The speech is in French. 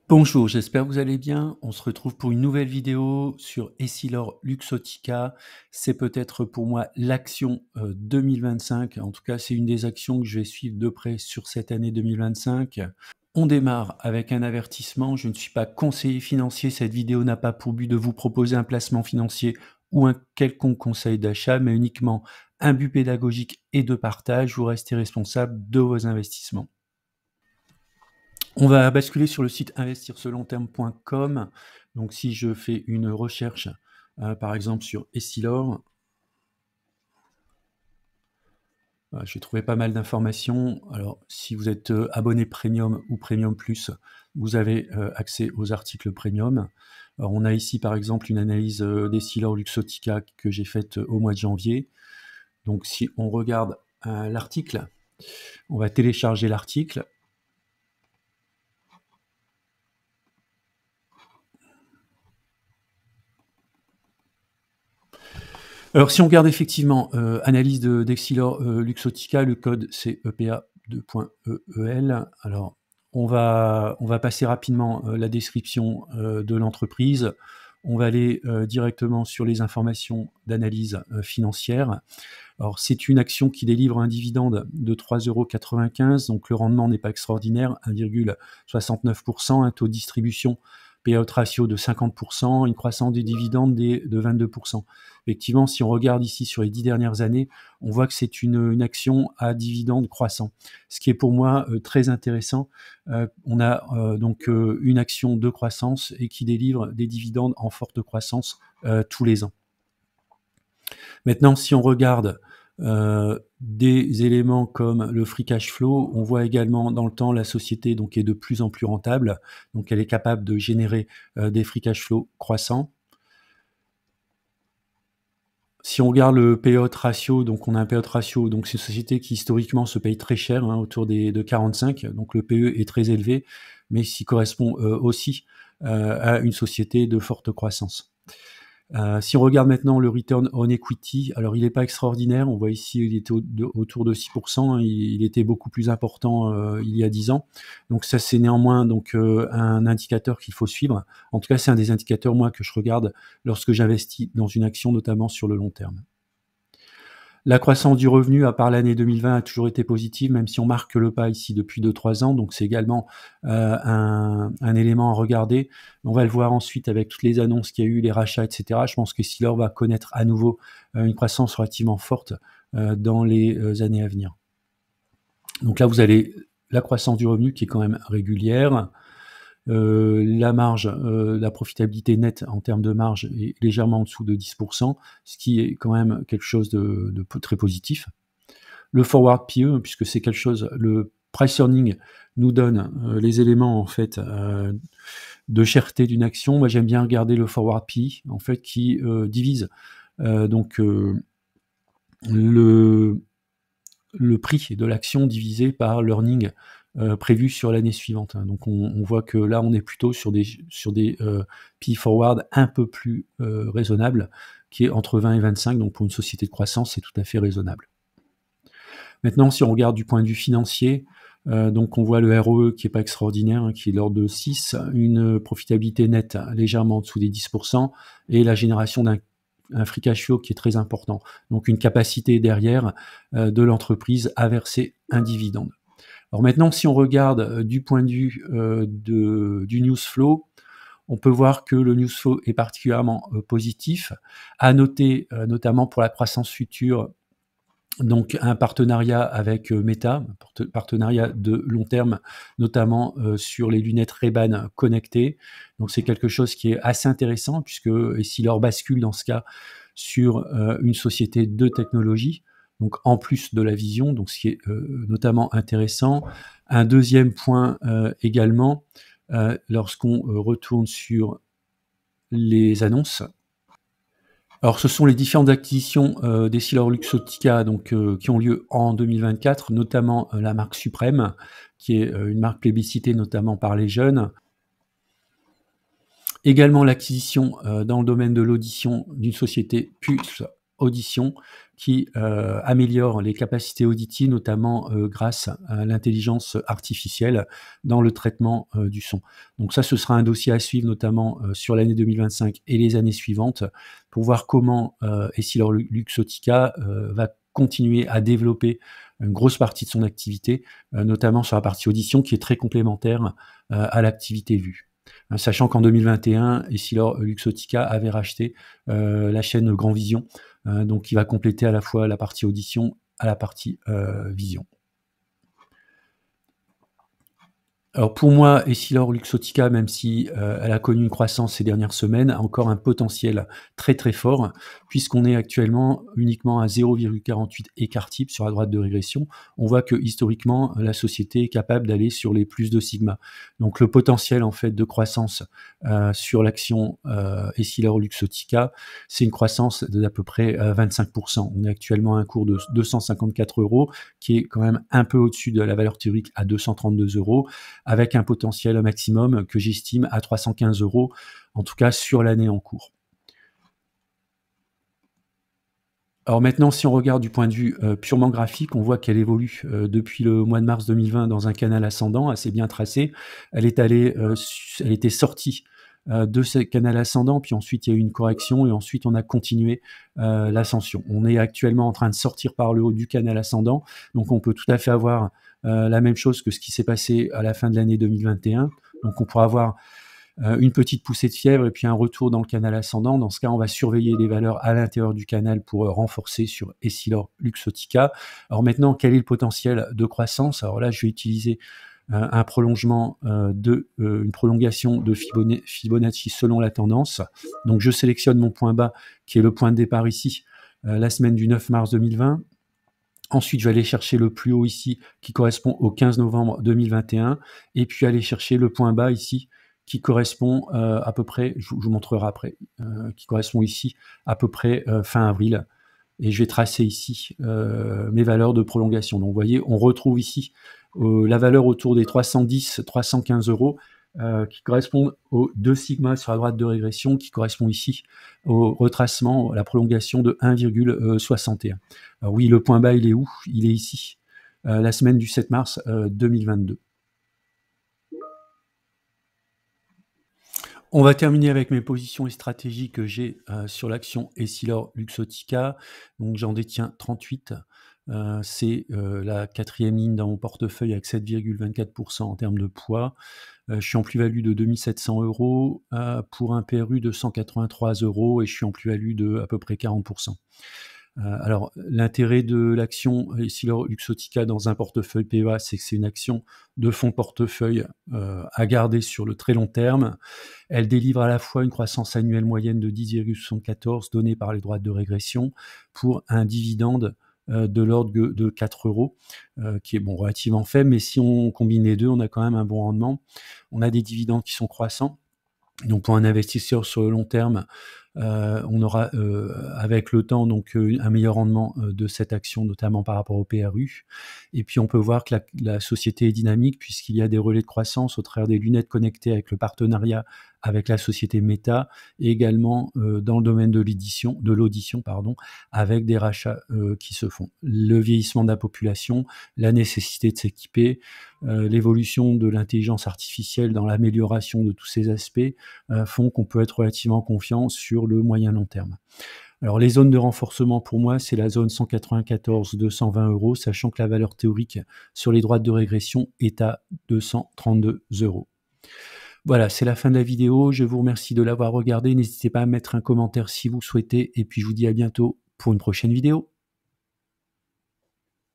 Bonjour, j'espère que vous allez bien. On se retrouve pour une nouvelle vidéo sur Essilor Luxottica. C'est peut-être pour moi l'action 2025. En tout cas, c'est une des actions que je vais suivre de près sur cette année 2025. On démarre avec un avertissement. Je ne suis pas conseiller financier. Cette vidéo n'a pas pour but de vous proposer un placement financier ou un quelconque conseil d'achat, mais uniquement un but pédagogique et de partage. Vous restez responsable de vos investissements. On va basculer sur le site investirselongterme.com. Donc si je fais une recherche, par exemple sur Essilor, je vais trouver pas mal d'informations. Alors si vous êtes abonné Premium ou Premium Plus, vous avez accès aux articles Premium. Alors, on a ici par exemple une analyse d'Essilor Luxottica que j'ai faite au mois de janvier. Donc si on regarde l'article, on va télécharger l'article. Alors si on regarde effectivement analyse d'Essilor Luxottica, le code c'est EPA2.EEL. Alors on va passer rapidement la description de l'entreprise. On va aller directement sur les informations d'analyse financière. Alors c'est une action qui délivre un dividende de 3,95 €, donc le rendement n'est pas extraordinaire, 1,69%, un taux de distribution payout ratio de 50%, une croissance des dividendes de 22%. Effectivement, si on regarde ici sur les 10 dernières années, on voit que c'est une action à dividende croissant, ce qui est pour moi très intéressant. On a donc une action de croissance et qui délivre des dividendes en forte croissance tous les ans. Maintenant, si on regarde des éléments comme le free cash flow, on voit également dans le temps la société donc est de plus en plus rentable, donc elle est capable de générer des free cash flow croissants. Si on regarde le payout ratio, donc on a un payout ratio, donc c'est une société qui historiquement se paye très cher, autour de 45, donc le PE est très élevé, mais qui correspond aussi à une société de forte croissance. Si on regarde maintenant le return on equity, alors il n'est pas extraordinaire. On voit ici il était autour de 6%. Il était beaucoup plus important il y a 10 ans. Donc ça c'est néanmoins donc un indicateur qu'il faut suivre. En tout cas c'est un des indicateurs moi que je regarde lorsque j'investis dans une action, notamment sur le long terme. La croissance du revenu, à part l'année 2020, a toujours été positive, même si on marque le pas ici depuis 2-3 ans. Donc c'est également un élément à regarder. On va le voir ensuite avec toutes les annonces qu'il y a eu, les rachats, etc. Je pense que Essilor va connaître à nouveau une croissance relativement forte dans les années à venir. Donc là, vous avez la croissance du revenu qui est quand même régulière. La marge, la profitabilité nette en termes de marge est légèrement en dessous de 10%, ce qui est quand même quelque chose de très positif. Le forward PE, puisque c'est quelque chose, le price earning nous donne les éléments en fait de cherté d'une action. Moi j'aime bien regarder le forward PE en fait qui divise donc le prix de l'action divisé par l'earning prévu sur l'année suivante. Donc on voit que là on est plutôt sur des PE forward un peu plus raisonnables, qui est entre 20 et 25, donc pour une société de croissance c'est tout à fait raisonnable. Maintenant si on regarde du point de vue financier, donc on voit le ROE qui n'est pas extraordinaire, qui est de l'ordre de 6, une profitabilité nette légèrement en dessous des 10%, et la génération d'un free cash flow qui est très important. Donc une capacité derrière de l'entreprise à verser un dividende. Alors maintenant, si on regarde du point de vue du news flow, on peut voir que le news flow est particulièrement positif. À noter, notamment pour la croissance future, donc un partenariat avec Meta, partenariat de long terme, notamment sur les lunettes Ray-Ban connectées. Donc c'est quelque chose qui est assez intéressant, puisque Essilor bascule dans ce cas sur une société de technologie, donc en plus de la vision, donc ce qui est notamment intéressant. Un deuxième point également, lorsqu'on retourne sur les annonces. Alors, ce sont les différentes acquisitions d'Essilor Luxottica donc, qui ont lieu en 2024, notamment la marque Suprême, qui est une marque plébiscitée notamment par les jeunes. Également l'acquisition dans le domaine de l'audition d'une société Pulse Audition qui améliore les capacités auditives, notamment grâce à l'intelligence artificielle dans le traitement du son. Donc ça, ce sera un dossier à suivre, notamment sur l'année 2025 et les années suivantes, pour voir comment EssilorLuxottica va continuer à développer une grosse partie de son activité, notamment sur la partie audition, qui est très complémentaire à l'activité vue. Sachant qu'en 2021, EssilorLuxottica avait racheté la chaîne Grand Vision, donc qui va compléter à la fois la partie audition à la partie vision. Alors pour moi, EssilorLuxottica, même si elle a connu une croissance ces dernières semaines, a encore un potentiel très très fort, puisqu'on est actuellement uniquement à 0,48 écart type sur la droite de régression. On voit que historiquement, la société est capable d'aller sur les plus de sigma. Donc le potentiel en fait de croissance sur l'action EssilorLuxottica, c'est une croissance d'à peu près 25%. On est actuellement à un cours de 254 €, qui est quand même un peu au-dessus de la valeur théorique à 232 €, avec un potentiel maximum que j'estime à 315 €, en tout cas sur l'année en cours. Alors maintenant, si on regarde du point de vue purement graphique, on voit qu'elle évolue depuis le mois de mars 2020 dans un canal ascendant assez bien tracé. Elle était sortie de ce canal ascendant, puis ensuite il y a eu une correction et ensuite on a continué l'ascension. On est actuellement en train de sortir par le haut du canal ascendant, donc on peut tout à fait avoir la même chose que ce qui s'est passé à la fin de l'année 2021. Donc on pourra avoir une petite poussée de fièvre et puis un retour dans le canal ascendant. Dans ce cas, on va surveiller les valeurs à l'intérieur du canal pour renforcer sur EssilorLuxottica. Alors maintenant, quel est le potentiel de croissance? Alors là, je vais utiliser un prolongement une prolongation de Fibonacci selon la tendance. Donc je sélectionne mon point bas qui est le point de départ ici, la semaine du 9 mars 2020. Ensuite, je vais aller chercher le plus haut ici qui correspond au 15 novembre 2021 et puis aller chercher le point bas ici qui correspond à peu près, je vous montrerai après, qui correspond ici à peu près fin avril. Et je vais tracer ici mes valeurs de prolongation. Donc vous voyez, on retrouve ici la valeur autour des 310-315 € qui correspondent aux 2 sigma sur la droite de régression, qui correspond ici au retracement, la prolongation de 1,61. Alors oui, le point bas, il est où? Il est ici, la semaine du 7 mars 2022. On va terminer avec mes positions et stratégies que j'ai sur l'action EssilorLuxottica. Donc j'en détiens 38. C'est la 4e ligne dans mon portefeuille avec 7,24% en termes de poids. Je suis en plus-value de 2 700 € pour un PRU de 183 € et je suis en plus-value de à peu près 40%. Alors, l'intérêt de l'action EssilorLuxottica dans un portefeuille PEA, c'est que c'est une action de fonds portefeuille à garder sur le très long terme. Elle délivre à la fois une croissance annuelle moyenne de 10,74 donnée par les droites de régression pour un dividende de l'ordre de 4 €, qui est bon, relativement faible, mais si on combine les deux, on a quand même un bon rendement. On a des dividendes qui sont croissants. Donc pour un investisseur sur le long terme, on aura avec le temps donc un meilleur rendement de cette action, notamment par rapport au PRU. Et puis on peut voir que la société est dynamique puisqu'il y a des relais de croissance au travers des lunettes connectées avec le partenariat avec la société Meta et également dans le domaine de l'audition, avec des rachats qui se font. Le vieillissement de la population, la nécessité de s'équiper, l'évolution de l'intelligence artificielle dans l'amélioration de tous ces aspects font qu'on peut être relativement confiant sur le moyen long terme. Alors les zones de renforcement pour moi, c'est la zone 194-220 €, sachant que la valeur théorique sur les droites de régression est à 232 €. Voilà, c'est la fin de la vidéo. Je vous remercie de l'avoir regardée. N'hésitez pas à mettre un commentaire si vous souhaitez. Et puis je vous dis à bientôt pour une prochaine vidéo.